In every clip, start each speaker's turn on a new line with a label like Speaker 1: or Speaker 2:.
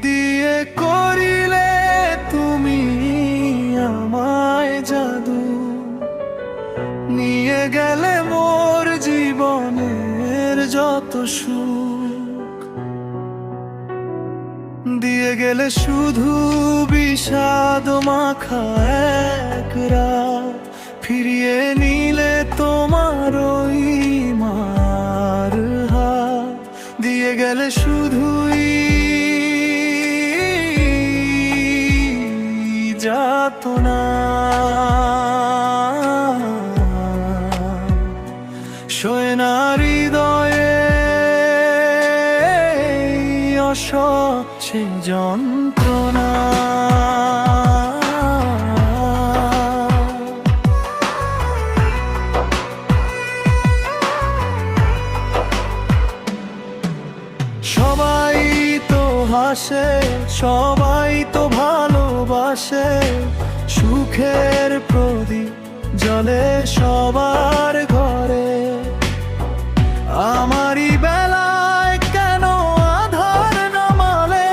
Speaker 1: দিয়ে করিলে তুমি আমায় জাদু, নিয়ে গেলে মোর জীবনের যত সুখ, দিয়ে গেলে শুধু বিষাদ মাখা এক রাত, ফিরিয়ে নিলে তোমার ওই মার হাত, দিয়ে গেলে শুধুই যাতনা। শোয় না হৃদয়ে অসহ্য যন্ত্রণা। সবাই তো হাসে, সবাই তো ভালোবাসে, সুখের প্রদীপ জ্বলে সবার ঘরে। আমারই বেলায় কেন আধার নামালে,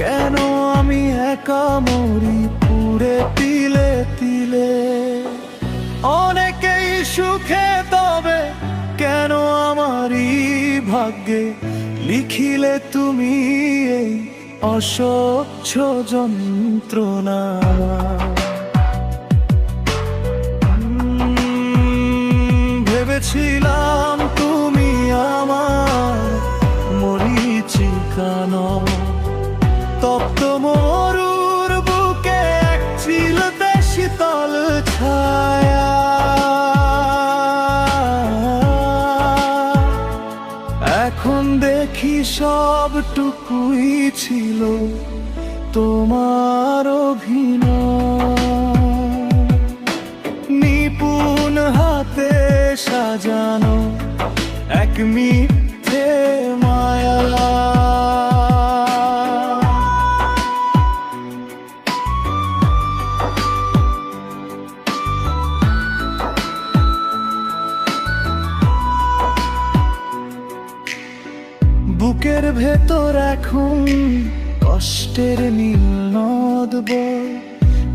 Speaker 1: কেন আমি একা মরি পুড়ে তিলে তিলে। অনেকেই সুখে, তবে কেন আমারই ভাগ্যে লিখিলে তুমি এই অসহ্য যন্ত্রণা। ভেবেছিলাম তুমি আমার মরীচিকা নও, তপ্ত মরুর বুকে এক চিলতে শীতল ছায়া। এখন দেখি সবটুকুই ছিল তোমার অভিনয়, নিপুণ হাতে সাজানো এক মিথ্যে মায়া। বুকের ভেতর এখন কষ্টের নীল নদ বয়,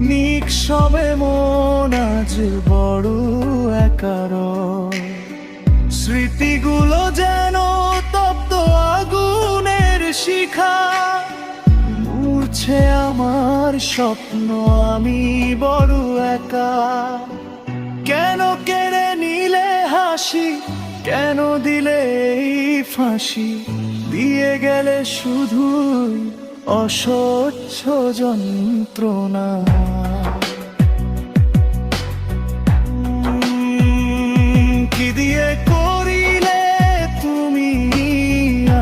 Speaker 1: নিঃসবে মন আজ বড় একার। স্মৃতিগুলো যেন তপ্ত আগুনের শিখা, মূর্ছে আমার স্বপ্ন আমি বড় একা। কেন কেড়ে নিলে হাসি, কেন দিলে এই ফাঁসি, দিয়ে গেলে শুধু অসহ্য যন্ত্রণা। কি দিয়ে করিলে তুমি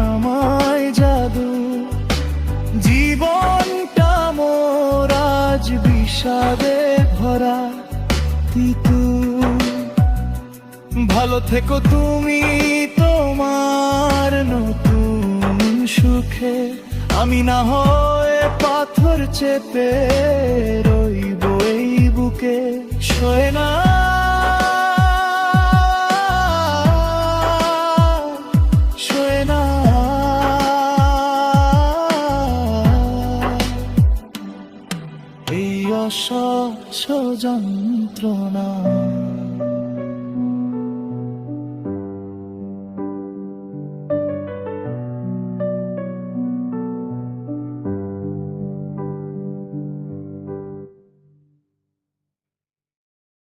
Speaker 1: আমায় জাদু, জীবনটা মোর আজ বিষাদে ভরা তিতু। ভালো থেকো তুমি তোমার নতুন সুখে, আমি না হয় পাথর চেপে রইব এই বুকে। শোয় না, শোয় না এই অসহ্য যন্ত্রণা।